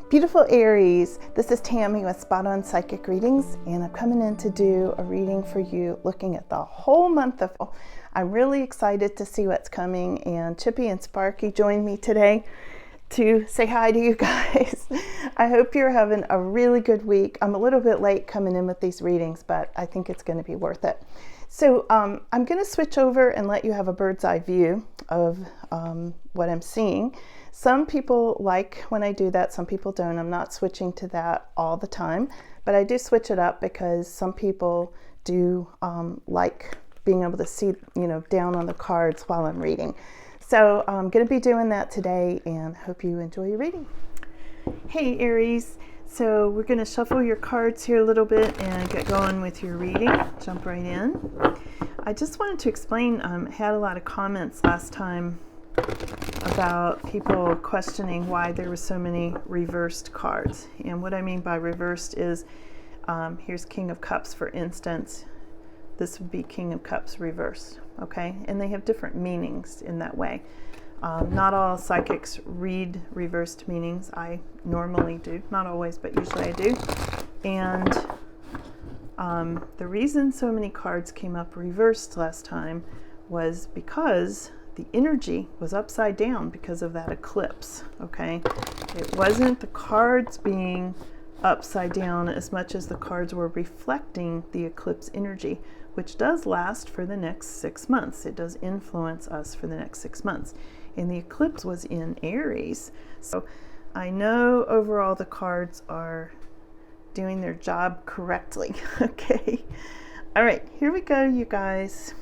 Beautiful Aries, this is Tammy with Spot On Psychic Readings, and I'm coming in to do a reading for you looking at the whole month of April. I'm really excited to see what's coming, and Chippy and Sparky joined me today to say hi to you guys. I hope you're having a really good week. I'm a little bit late coming in with these readings, but I think it's going to be worth it. So I'm going to switch over and let you have a bird's eye view of what I'm seeing. Some people like when I do that, some people don't. I'm not switching to that all the time, but I do switch it up because some people do like being able to see, down on the cards while I'm reading. So I'm going to be doing that today, and hope you enjoy your reading. Hey Aries, so we're going to shuffle your cards here a little bit and get going with your reading. Jump right in. I just wanted to explain, had a lot of comments last time about people questioning why there were so many reversed cards. And what I mean by reversed is, here's King of Cups, for instance. This would be King of Cups reversed, okay? And they have different meanings in that way. Not all psychics read reversed meanings. I normally do, not always, but usually I do. And the reason so many cards came up reversed last time was because the energy was upside down because of that eclipse, okay? It wasn't the cards being upside down as much as the cards were reflecting the eclipse energy, which does last for the next 6 months. It does influence us for the next 6 months. And the eclipse was in Aries. So I know overall the cards are doing their job correctly, okay? All right, here we go, you guys.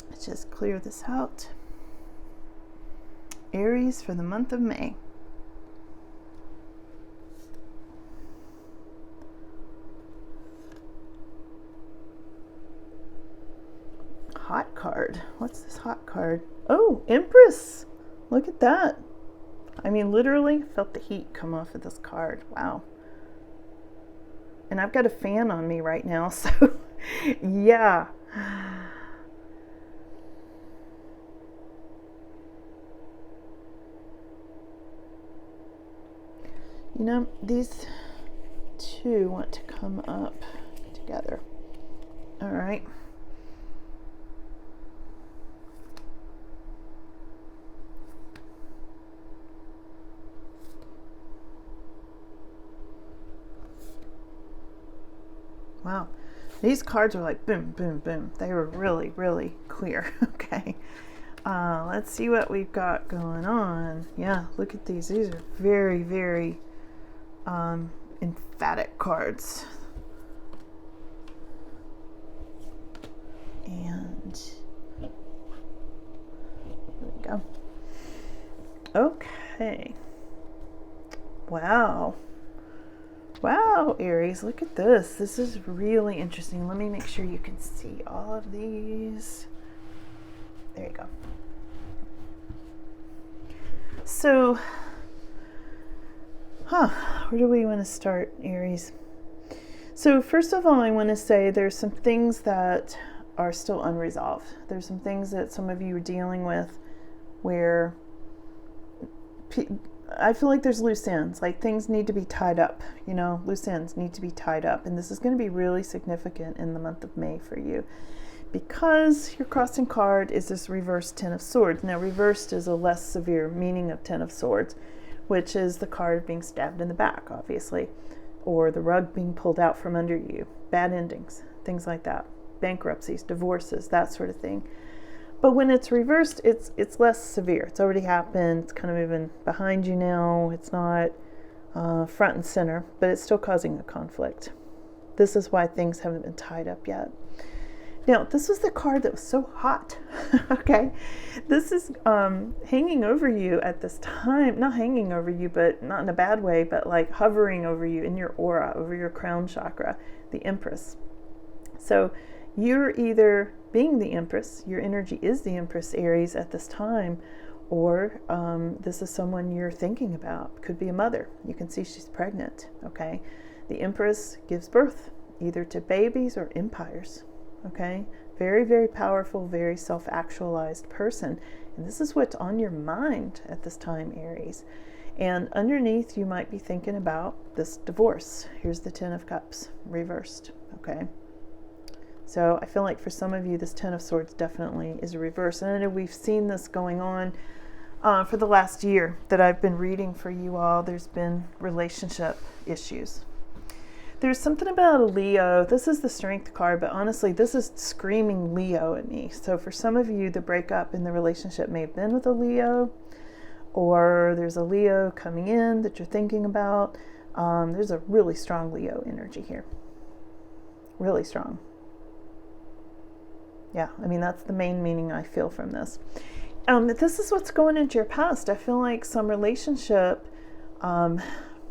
Let's just clear this out. Aries for the month of May. Hot card. What's this hot card? Oh, Empress. Look at that. I mean, literally felt the heat come off of this card. Wow. And I've got a fan on me right now, so yeah. These two want to come up together. All right. Wow. These cards are like boom, boom, boom. They were really, really clear. Okay. Let's see what we've got going on. Yeah, look at these. These are very, very emphatic cards. And there we go. Okay. Wow. Wow, Aries, look at this. This is really interesting. Let me make sure you can see all of these. There you go. So, where do we want to start, Aries? So first of all, I want to say there's some things that are still unresolved. There's some things that some of you are dealing with where I feel like there's loose ends, like things need to be tied up, loose ends need to be tied up. And this is going to be really significant in the month of May for you because your crossing card is this reversed Ten of Swords. Now, reversed is a less severe meaning of Ten of Swords, which is the card being stabbed in the back, obviously, or the rug being pulled out from under you, bad endings, things like that, bankruptcies, divorces, that sort of thing. But when it's reversed, it's less severe. It's already happened. It's kind of even behind you now. It's not front and center, but it's still causing a conflict. This is why things haven't been tied up yet. Now, this was the card that was so hot, okay? This is hanging over you at this time. Not hanging over you, but not in a bad way, but like hovering over you in your aura, over your crown chakra, the Empress. So you're either being the Empress, your energy is the Empress, Aries, at this time, or this is someone you're thinking about. Could be a mother. You can see she's pregnant, okay? The Empress gives birth either to babies or empires, okay? Very, very powerful, very self-actualized person. And this is what's on your mind at this time, Aries. And underneath, you might be thinking about this divorce. Here's the Ten of Cups reversed, okay? So I feel like for some of you, this Ten of Swords definitely is a reverse. And I know we've seen this going on for the last year that I've been reading for you all. There's been relationship issues. There's something about a Leo. This is the Strength card, but honestly, this is screaming Leo at me. So for some of you, the breakup in the relationship may have been with a Leo, or there's a Leo coming in that you're thinking about. There's a really strong Leo energy here. Really strong. Yeah, I mean, that's the main meaning I feel from this. This is what's going into your past. I feel like some relationship,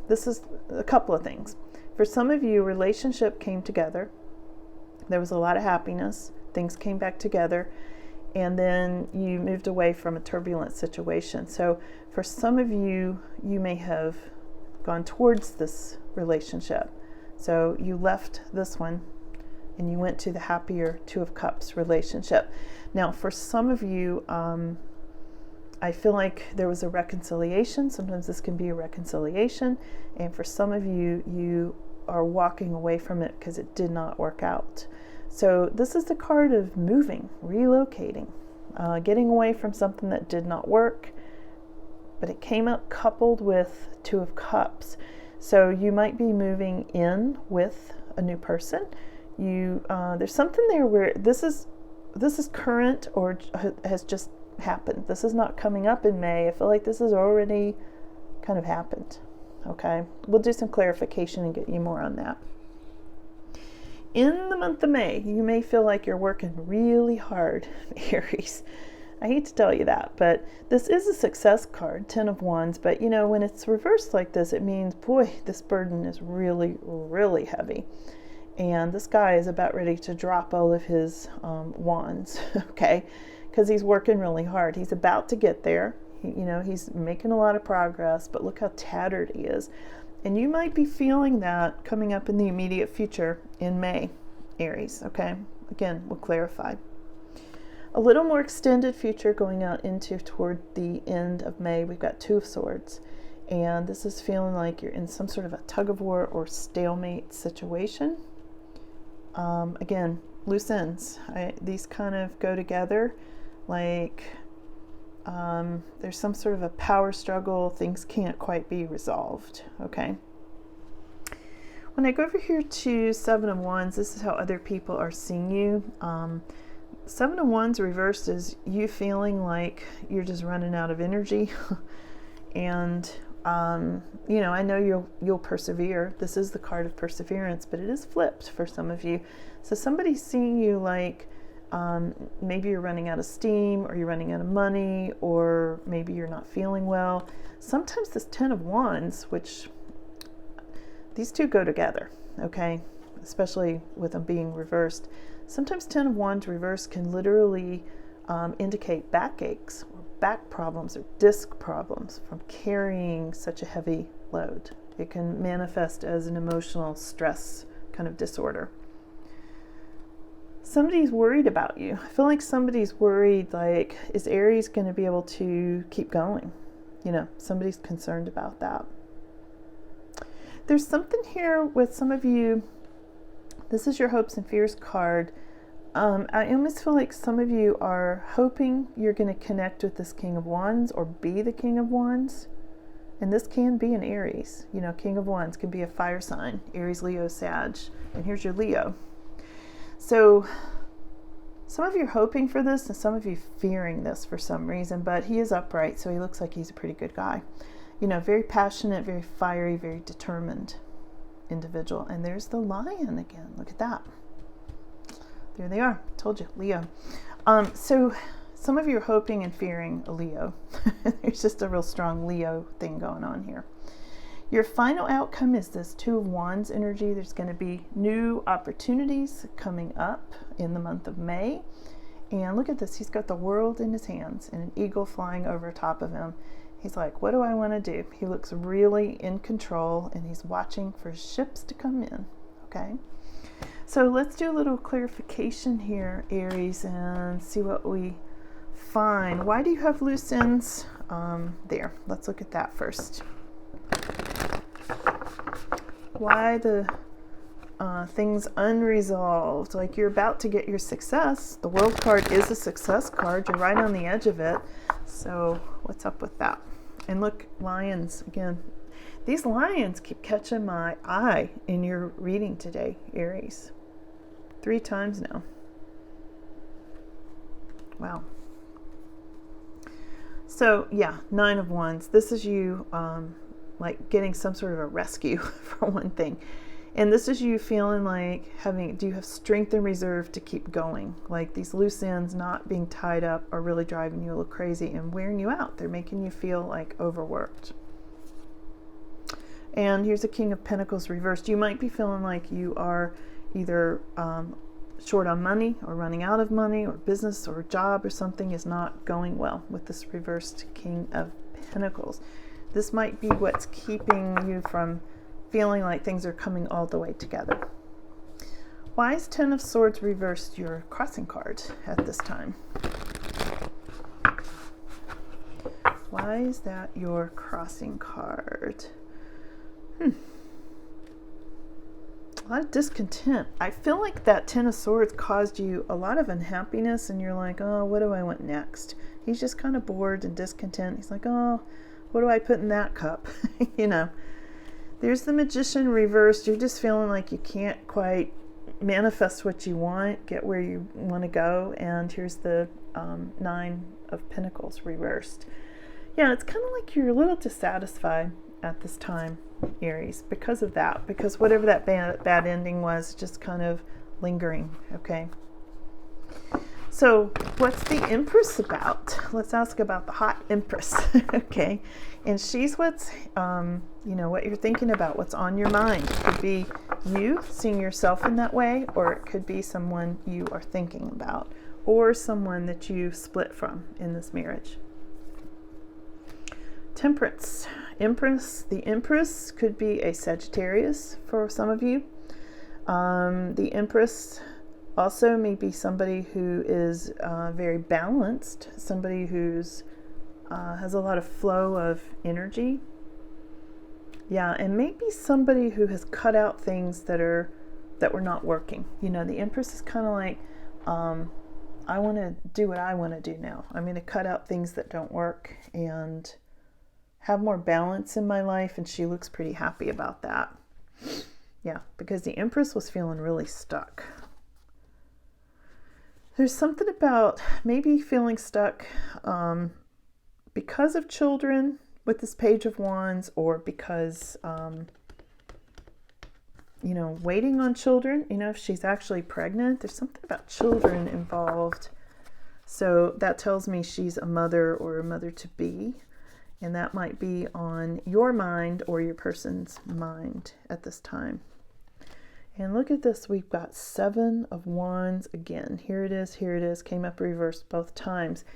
this is a couple of things. For some of you, relationship came together. There was a lot of happiness. Things came back together. And then you moved away from a turbulent situation. So for some of you, you may have gone towards this relationship. So you left this one and you went to the happier Two of Cups relationship. Now, for some of you, I feel like there was a reconciliation. Sometimes this can be a reconciliation. And for some of you, you are walking away from it because it did not work out. So this is the card of moving, relocating, getting away from something that did not work, but it came up coupled with Two of Cups. So you might be moving in with a new person. There's something there where this is current or has just happened. This is not coming up in May. I feel like this has already kind of happened. Okay, we'll do some clarification and get you more on that. In the month of May, you may feel like you're working really hard, Aries. I hate to tell you that, but this is a success card, 10 of Wands. But you know, when it's reversed like this, it means, boy, this burden is really, really heavy. And this guy is about ready to drop all of his wands, okay? Because he's working really hard. He's about to get there. He's making a lot of progress, but look how tattered he is. And you might be feeling that coming up in the immediate future in May, Aries, okay? Again, we'll clarify. A little more extended future going out into toward the end of May. We've got Two of Swords. And this is feeling like you're in some sort of a tug of war or stalemate situation. Again, loose ends. These kind of go together like there's some sort of a power struggle. Things can't quite be resolved, okay? When I go over here to Seven of Wands, this is how other people are seeing you. Seven of Wands reversed is you feeling like you're just running out of energy. And, I know you'll persevere. This is the card of perseverance, but it is flipped for some of you. So somebody's seeing you like, maybe you're running out of steam, or you're running out of money, or maybe you're not feeling well. Sometimes this 10 of Wands, which these two go together, okay? Especially with them being reversed. Sometimes 10 of Wands reversed can literally indicate backaches or back problems or disc problems from carrying such a heavy load. It can manifest as an emotional stress kind of disorder. Somebody's worried about you. I feel like somebody's worried, like, is Aries going to be able to keep going? Somebody's concerned about that. There's something here with some of you. This is your hopes and fears card. I almost feel like some of you are hoping you're going to connect with this King of Wands or be the King of Wands. And this can be an Aries. King of Wands can be a fire sign. Aries, Leo, Sag. And here's your Leo. So some of you are hoping for this and some of you fearing this for some reason, but he is upright, so he looks like he's a pretty good guy. Very passionate, very fiery, very determined individual. And there's the Lion again. Look at that. There they are. Told you, Leo. So some of you are hoping and fearing a Leo. There's just a real strong Leo thing going on here. Your final outcome is this Two of Wands energy. There's going to be new opportunities coming up in the month of May. And look at this. He's got the world in his hands and an eagle flying over top of him. He's like, what do I want to do? He looks really in control and he's watching for ships to come in. Okay. So let's do a little clarification here, Aries, and see what we fine. Why do you have loose ends? There, let's look at that first. Why the things unresolved? Like you're about to get your success. The World card is a success card. You're right on the edge of it. So what's up with that? And look, lions again. These lions keep catching my eye in your reading today, Aries. 3 times now. Wow. So yeah, 9 of Wands. This is you like getting some sort of a rescue for one thing. And this is you feeling like do you have strength and reserve to keep going? Like these loose ends not being tied up are really driving you a little crazy and wearing you out. They're making you feel like overworked. And here's a King of Pentacles reversed. You might be feeling like you are either short on money or running out of money, or business or job or something is not going well with this reversed King of Pentacles. This might be what's keeping you from feeling like things are coming all the way together. Why is 10 of Swords reversed your crossing card at this time? Why is that your crossing card? A lot of discontent. I feel like that 10 of Swords caused you a lot of unhappiness, and you're like, oh, what do I want next? He's just kind of bored and discontent. He's like, oh, what do I put in that cup? You know, there's the Magician reversed. You're just feeling like you can't quite manifest what you want, get where you want to go. And here's the 9 of Pentacles reversed. Yeah, it's kind of like you're a little dissatisfied at this time, Aries, because of that, because whatever that bad ending was, just kind of lingering. Okay, so what's the Empress about? Let's ask about the hot Empress. Okay, and she's what's what you're thinking about, what's on your mind. It could be you seeing yourself in that way, or it could be someone you are thinking about, or someone that you split from in this marriage. Temperance. Empress. The Empress could be a Sagittarius for some of you. The Empress also may be somebody who is very balanced, somebody who's has a lot of flow of energy. Yeah, and maybe somebody who has cut out things that were not working. You know, the Empress is kind of like, I want to do what I want to do now. I'm going to cut out things that don't work and have more balance in my life, and she looks pretty happy about that. Yeah, because the Empress was feeling really stuck. There's something about maybe feeling stuck because of children with this Page of Wands, or because waiting on children. If she's actually pregnant, there's something about children involved. So that tells me she's a mother or a mother-to-be. And that might be on your mind or your person's mind at this time. And look at this. We've got 7 of Wands again. Here it is. Came up reversed both times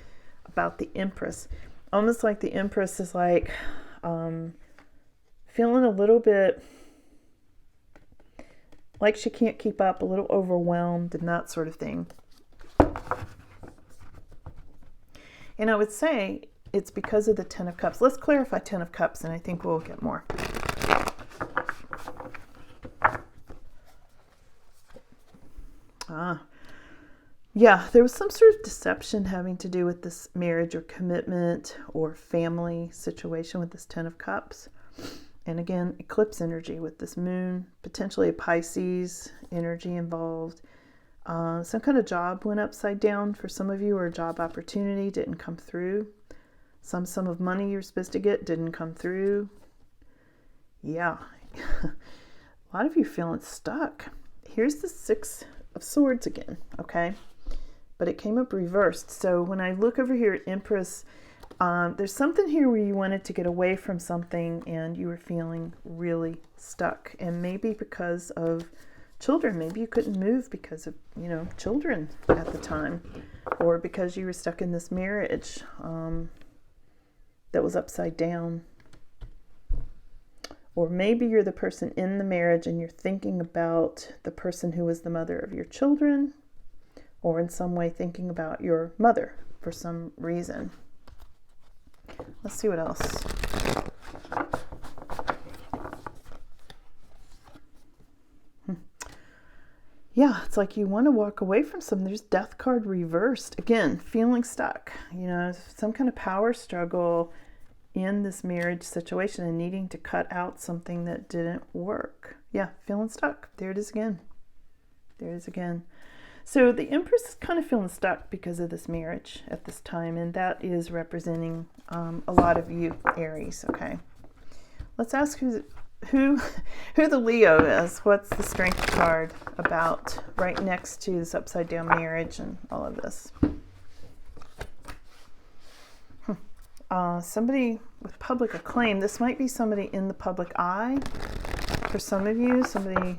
about the Empress. Almost like the Empress is like feeling a little bit like she can't keep up, a little overwhelmed and that sort of thing. And I would say it's because of the 10 of Cups. Let's clarify 10 of Cups, and I think we'll get more. Yeah, there was some sort of deception having to do with this marriage or commitment or family situation with this 10 of Cups. And again, eclipse energy with this moon, potentially a Pisces energy involved. Some kind of job went upside down for some of you, or a job opportunity didn't come through. Some sum of money you're supposed to get didn't come through. Yeah, a lot of you feeling stuck. Here's the 6 of Swords again, okay? But it came up reversed. So when I look over here at Empress, there's something here where you wanted to get away from something and you were feeling really stuck. And maybe because of children. Maybe you couldn't move because of, children at the time. Or because you were stuck in this marriage that was upside down. Or maybe you're the person in the marriage and you're thinking about the person who was the mother of your children, or in some way thinking about your mother for some reason. Let's see what else. Yeah, it's like you want to walk away from something. There's Death card reversed. Again, feeling stuck. You know, some kind of power struggle in this marriage situation and needing to cut out something that didn't work. Yeah, feeling stuck. There it is again. There it is again. So the Empress is kind of feeling stuck because of this marriage at this time, and that is representing a lot of you, Aries. Okay, let's ask who the Leo is. What's the Strength card about right next to this upside down marriage and all of this? Somebody with public acclaim. This might be somebody in the public eye for some of you. Somebody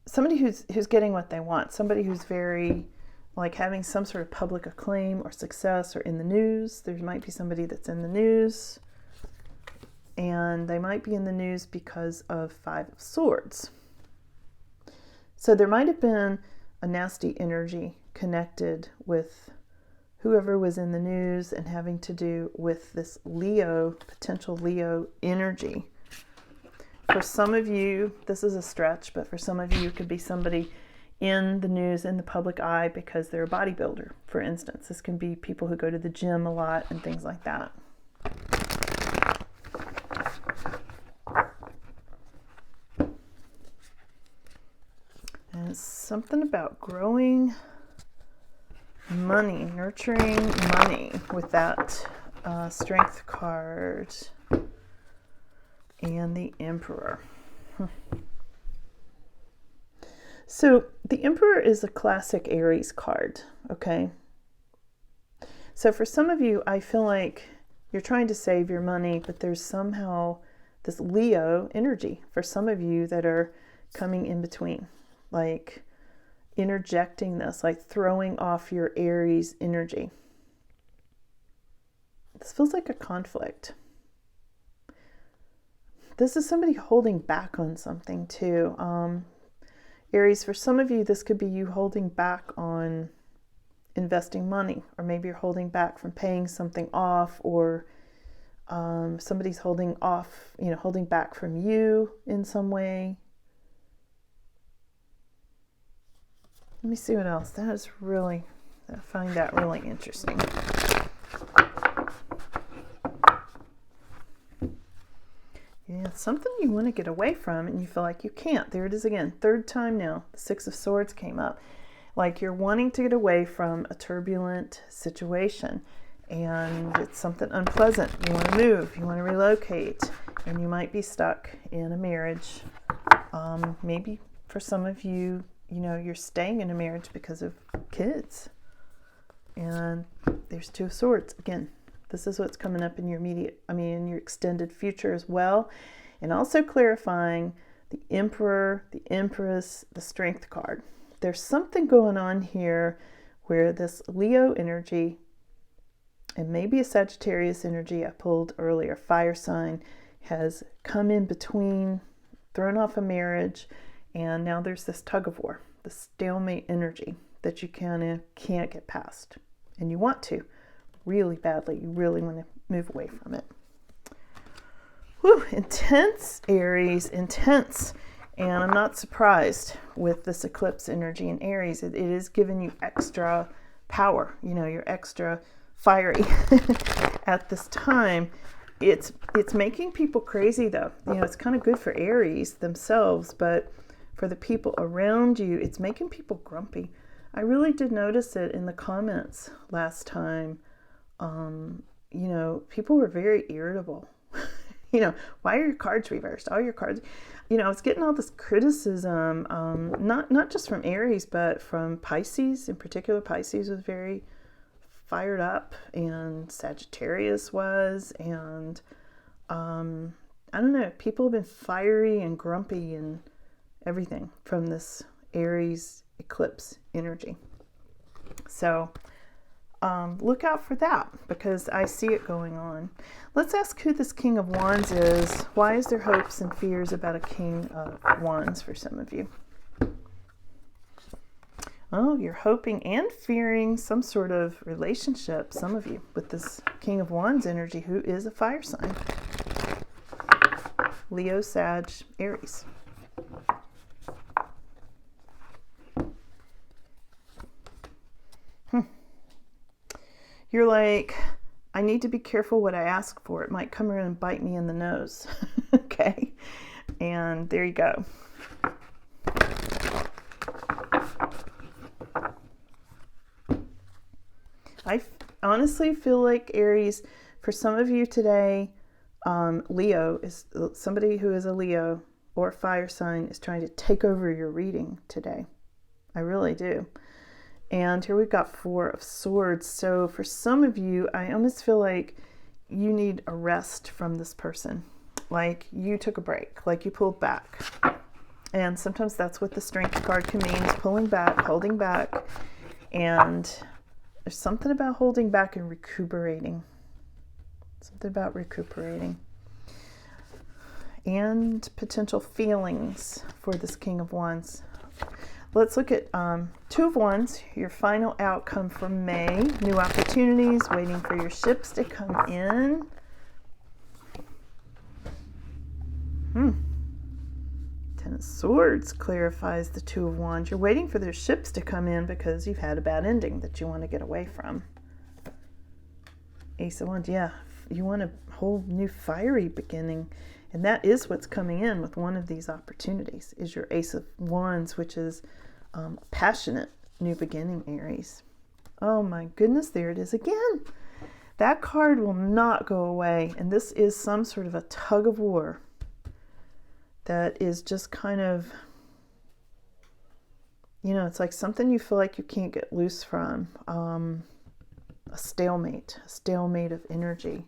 somebody who's getting what they want. Somebody who's very, like, having some sort of public acclaim or success or in the news. There might be somebody that's in the news, and they might be in the news because of Five of Swords. So there might have been a nasty energy connected with whoever was in the news and having to do with this Leo, potential Leo energy. For some of you, this is a stretch, but for some of you, it could be somebody in the news, in the public eye, because they're a bodybuilder, for instance. This can be people who go to the gym a lot and things like that. And it's something about growing money, nurturing money with that Strength card and the Emperor. So the Emperor is a classic Aries card, okay? So for some of you, I feel like you're trying to save your money, but there's somehow this Leo energy for some of you that are coming in between, like interjecting this, like throwing off your Aries energy. This feels like a conflict. This is somebody holding back on something too. Aries, for some of you, this could be you holding back on investing money, or maybe you're holding back from paying something off, or somebody's holding back from you in some way. Let me see what else. I find that really interesting. Yeah, it's something you want to get away from and you feel like you can't. There it is again. Third time now. The Six of Swords came up. Like you're wanting to get away from a turbulent situation, and it's something unpleasant. You want to move. You want to relocate. And you might be stuck in a marriage. Maybe for some of you, you're staying in a marriage because of kids. And there's Two of Swords again. This is what's coming up in your in your extended future as well. And also clarifying the Emperor, the Empress, the Strength card. There's something going on here where this Leo energy, and maybe a Sagittarius energy I pulled earlier, fire sign, has come in between, thrown off a marriage, and now there's this tug of war, the stalemate energy that you can't get past. And you want to. Really badly. You really want to move away from it. Whew, intense, Aries, intense. And I'm not surprised with this eclipse energy in Aries. It is giving you extra power. You're extra fiery at this time. It's making people crazy though. It's kind of good for Aries themselves, but for the people around you, it's making people grumpy. I really did notice it in the comments last time. People were very irritable. Why are your cards reversed? All your cards, I was getting all this criticism, not just from Aries, but from Pisces in particular. Pisces was very fired up, and Sagittarius was, and I don't know, people have been fiery and grumpy and everything from this Aries eclipse energy. So look out for that, because I see it going on. Let's ask who this King of Wands is. Why is there hopes and fears about a King of Wands for some of you? Oh, you're hoping and fearing some sort of relationship, some of you, with this King of Wands energy, who is a fire sign. Leo, Sag, Aries. You're like, I need to be careful what I ask for. It might come around and bite me in the nose. Okay? And there you go. I honestly feel like, Aries, for some of you today, Leo is somebody who is a Leo or fire sign is trying to take over your reading today. I really do. And here we've got 4 of Swords. So for some of you, I almost feel like you need a rest from this person. Like you took a break, like you pulled back. And sometimes that's what the Strength card can mean, is pulling back, holding back. And there's something about holding back and recuperating. Something about recuperating. And potential feelings for this King of Wands. Let's look at 2 of Wands, your final outcome for May. New opportunities, waiting for your ships to come in. Ten of Swords clarifies the 2 of Wands. You're waiting for their ships to come in because you've had a bad ending that you want to get away from. Ace of Wands, yeah, you want a whole new fiery beginning. And that is what's coming in with one of these opportunities, is your Ace of Wands, which is passionate new beginning, Aries. Oh my goodness, there it is again. That card will not go away. And this is some sort of a tug of war that is just kind of, you know, it's like something you feel like you can't get loose from. A stalemate of energy.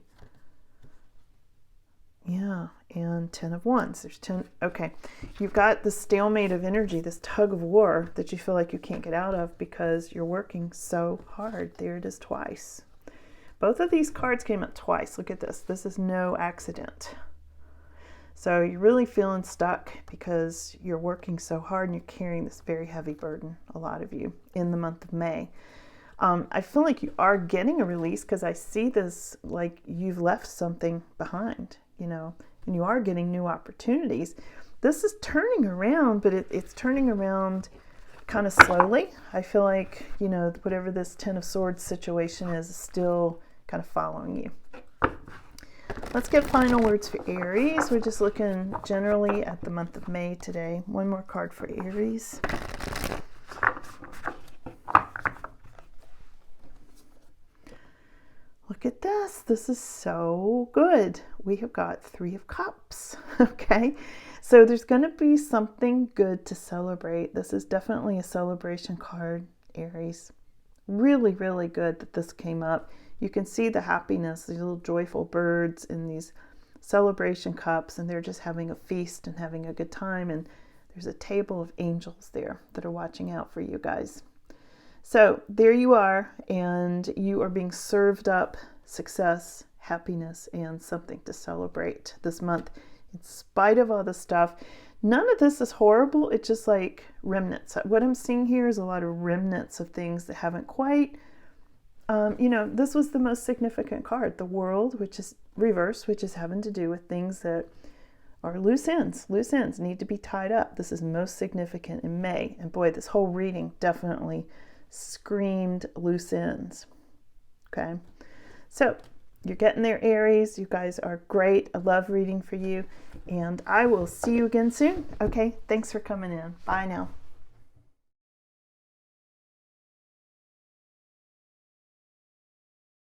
Yeah, and 10 of Wands. There's 10. Okay, you've got the stalemate of energy, this tug of war that you feel like you can't get out of because you're working so hard. There it is twice. Both of these cards came up twice. Look at this. This is no accident. So you're really feeling stuck because you're working so hard and you're carrying this very heavy burden, a lot of you, in the month of May. I feel like you are getting a release because I see this like you've left something behind, you know, and you are getting new opportunities. This is turning around, but it's turning around kind of slowly. I feel like, you know, whatever this 10 of Swords situation is still kind of following you. Let's get final words for Aries. We're just looking generally at the month of May today. One more card for Aries. Look at this. This is so good. We have got 3 of Cups. Okay. So there's going to be something good to celebrate. This is definitely a celebration card, Aries. Really, really good that this came up. You can see the happiness, these little joyful birds in these celebration cups, and they're just having a feast and having a good time. And there's a table of angels there that are watching out for you guys. So there you are, and you are being served up success, happiness, and something to celebrate this month. In spite of all the stuff, none of this is horrible. It's just like remnants. What I'm seeing here is a lot of remnants of things that haven't quite, you know, this was the most significant card, the World, which is reversed, which is having to do with things that are loose ends. Loose ends need to be tied up. This is most significant in May. And boy, this whole reading definitely screamed loose ends. Okay. So you're getting there, Aries. You guys are great. I love reading for you. And I will see you again soon. Okay. Thanks for coming in. Bye now.